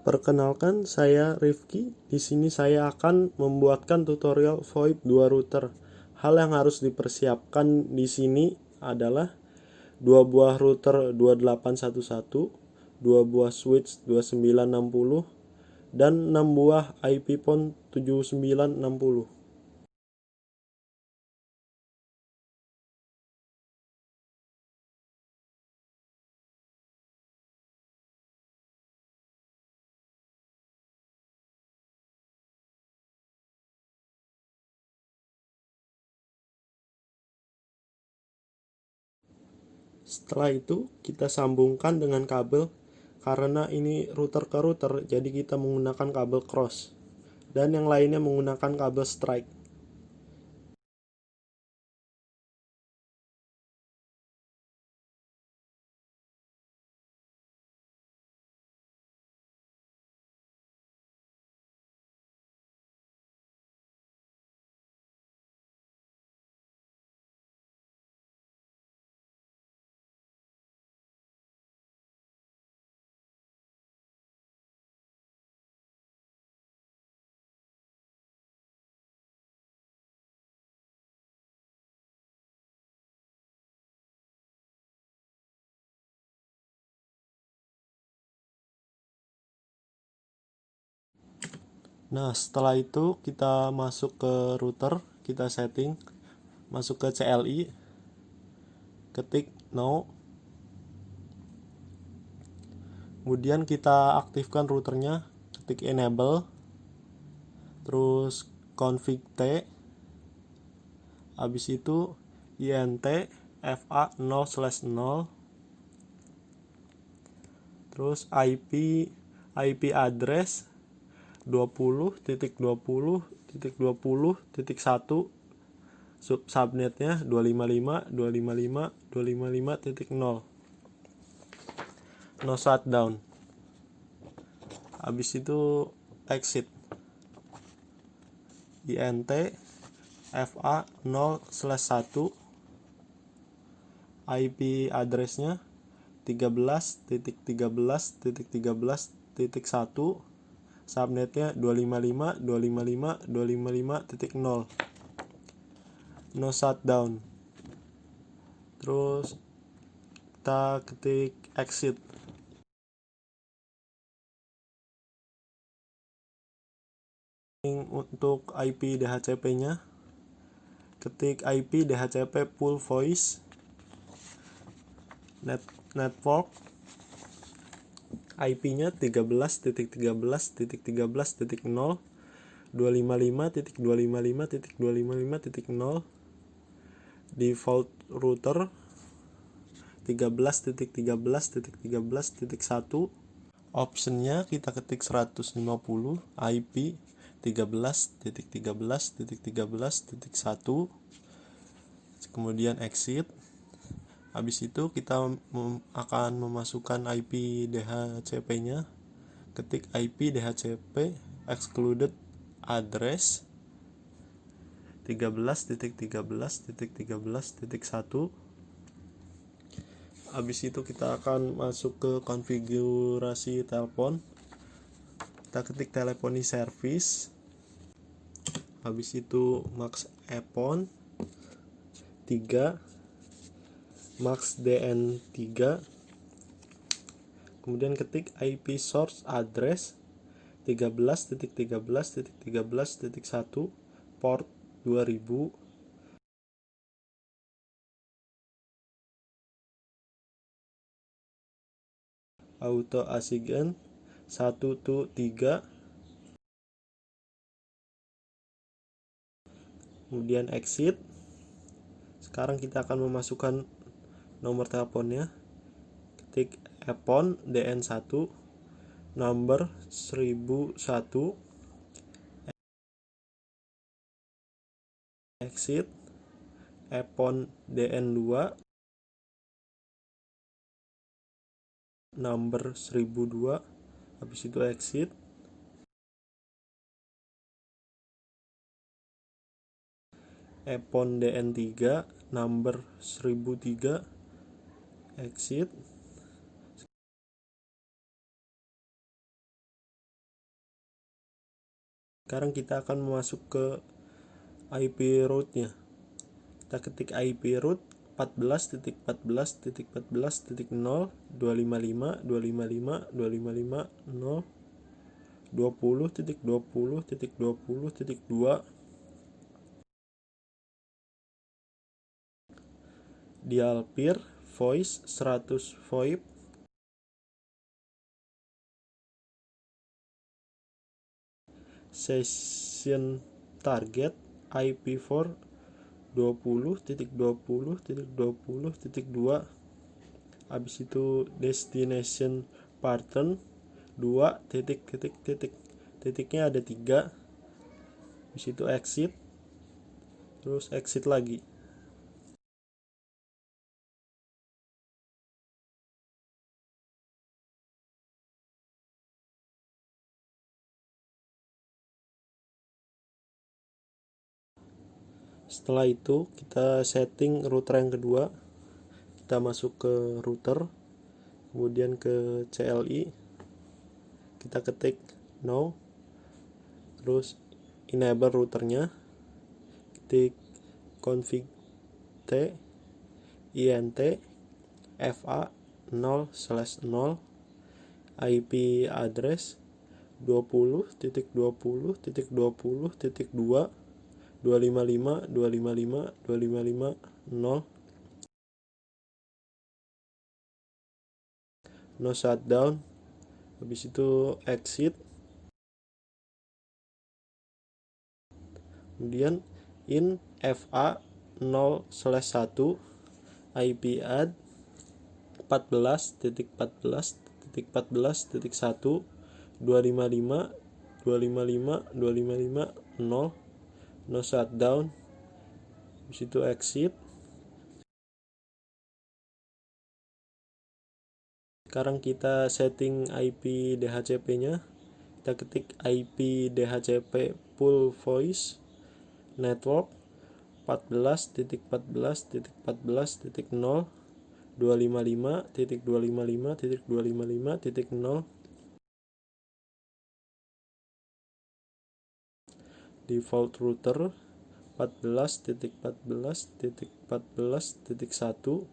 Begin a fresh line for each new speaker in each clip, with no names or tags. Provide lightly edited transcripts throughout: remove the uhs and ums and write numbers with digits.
Perkenalkan, saya Rifki. Di sini saya akan membuatkan tutorial VoIP 2 router. Hal yang harus dipersiapkan di sini adalah 2 buah router 2811, 2 buah switch 2960, dan 6 buah IP phone 7960. Setelah itu kita sambungkan dengan kabel, karena ini router ke router jadi kita menggunakan kabel cross, dan yang lainnya menggunakan kabel strike. Nah, setelah itu kita masuk ke router, kita setting, masuk ke CLI, ketik no, kemudian kita aktifkan routernya, ketik enable, terus config T, habis itu int fa 0/0, terus IP address 20.20.20.1, subnetnya 255.255.255.0, no shutdown. Habis itu exit, int fa 0/1, IP addressnya 13.13.13.1, subnetnya 255.255.255.0, no shutdown. Terus kita ketik exit. Untuk IP DHCP-nya, ketik IP DHCP full voice network, IP-nya 13.13.13.0, 255.255.255.0, default router 13.13.13.1, optionnya kita ketik 150, IP 13.13.13.1, kemudian exit. Habis itu kita akan memasukkan IP DHCP-nya, ketik IP DHCP excluded address 13.13.13.1. Habis itu kita akan masuk ke konfigurasi telepon, kita ketik teleponi service, habis itu max epon 3, max dn3, kemudian ketik IP source address 13.13.13.1, port 2000, auto asigen 123, kemudian exit. Sekarang kita akan memasukkan nomor teleponnya, ketik epon dn1 nomor 1001, exit, epon dn2 nomor 1002, habis itu exit, epon dn3 nomor 1003, exit. Sekarang kita akan masuk ke IP root-nya. Kita ketik IP root 14.14.14.0 255.255.255.0 20.20.20.2 dial peer voice 100 VoIP session target IP4 20.20.20.2 habis itu destination pattern 2 titiknya ada 3, habis itu exit, terus exit lagi. Setelah itu kita setting router yang kedua. Kita masuk ke router, kemudian ke CLI, kita ketik no, terus enable routernya, ketik config t int fa 0/0 IP address 20.20.20.2 255.255.255.0 no shutdown, habis itu exit, kemudian in fa 0/1 IP add 14.14.14.1 255.255.255.0 no shutdown, habis itu exit. Sekarang kita setting IP DHCP nya, kita ketik IP DHCP full voice network 14.14.14.0 255.255.255.0 default router 14.14.14.1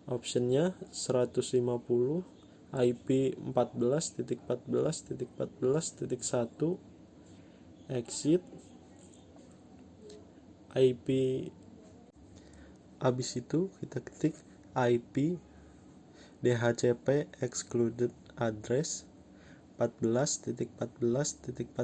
optionnya 150 IP 14.14.14.1 exit IP, habis itu kita ketik IP DHCP excluded address 14.14.14.1.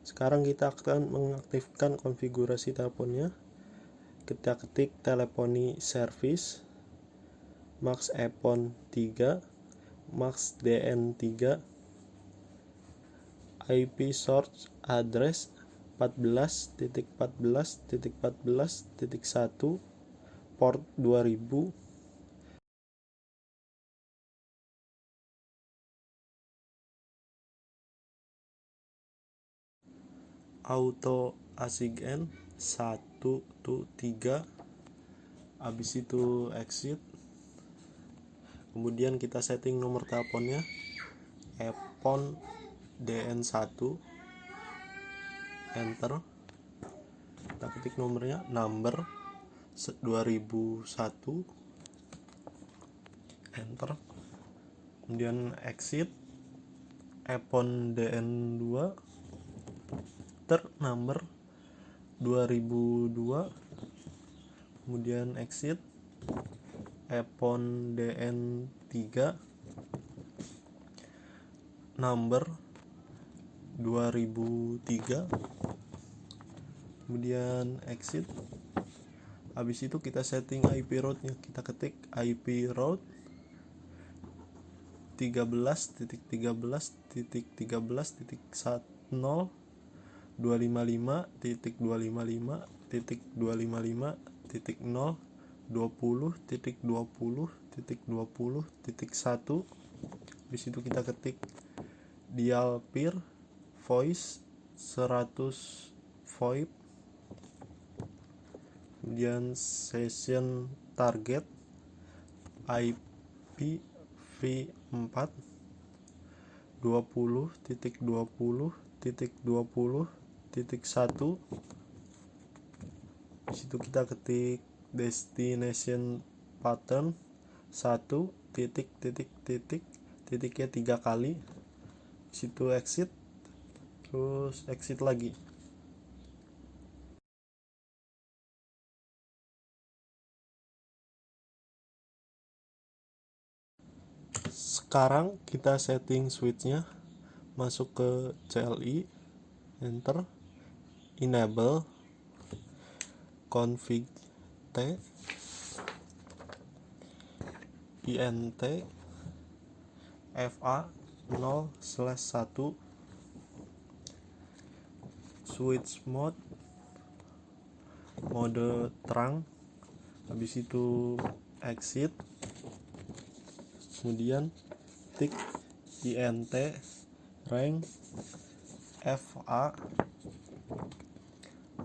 Sekarang kita akan mengaktifkan konfigurasi teleponnya. Kita ketik teleponi service max EPON 3 max DN3 IP source address 14.14.14.1 port 2000 auto ASIC-N 123, habis itu exit, kemudian kita setting nomor teleponnya EPON DN1 enter, kita ketik nomornya number 2001 enter, kemudian exit EPON DN2 number 2002, kemudian exit EPON DN3 number 2003, kemudian exit. Habis itu kita setting IP route-nya, kita ketik IP route 13.13.13.10 255.255.255.0 20.20.20.1. Habis itu kita ketik dial peer voice 100 VoIP, kemudian session target IPv4 20.20.20.1. Di situ kita ketik destination pattern 1 titik titik titik titiknya 3 kali. Di situ exit, terus exit lagi. Sekarang kita setting switchnya, masuk ke CLI, enter, enable, config T, int, fa 0/1, switch mode terang, habis itu exit, kemudian tik int rank fa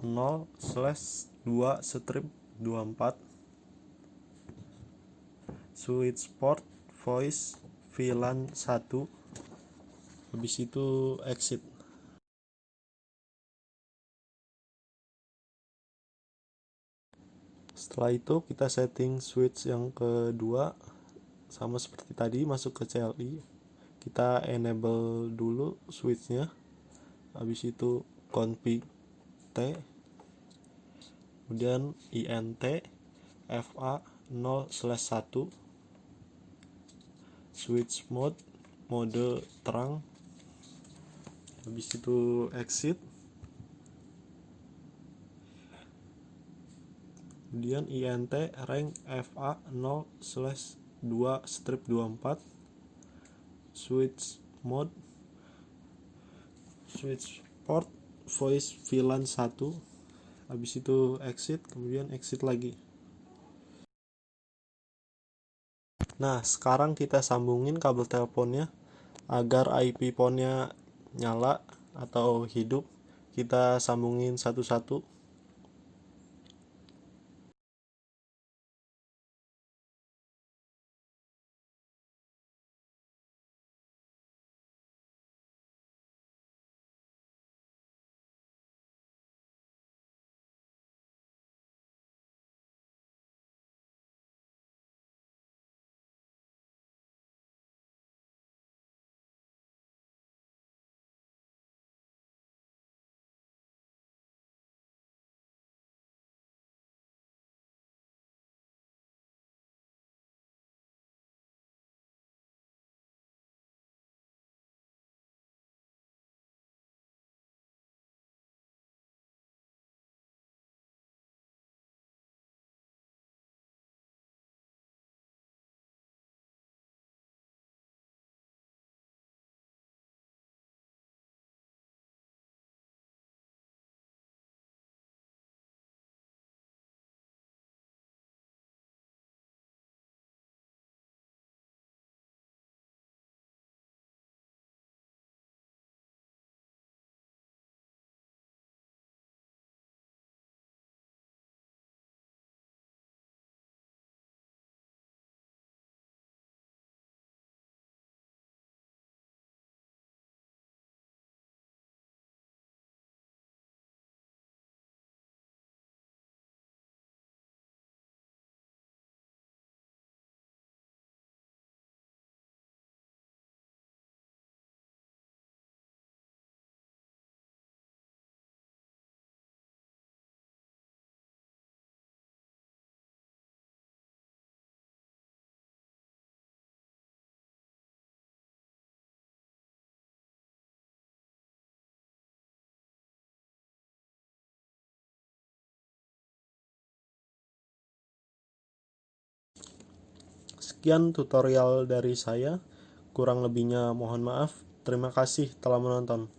0/2/24, switch port voice VLAN 1, habis itu exit. Setelah itu kita setting switch yang kedua, sama seperti tadi, masuk ke CLI, kita enable dulu switchnya, habis itu config T, kemudian int fa 0/1, switch mode terang, habis itu exit, kemudian int rank fa 0/2/24, switch mode, switch port voice VLAN 1, habis itu exit, kemudian exit lagi. Nah, sekarang kita sambungin kabel teleponnya agar IP phone-nya nyala atau hidup. Kita sambungin satu-satu. Sekian tutorial dari saya, kurang lebihnya mohon maaf. Terima kasih telah menonton.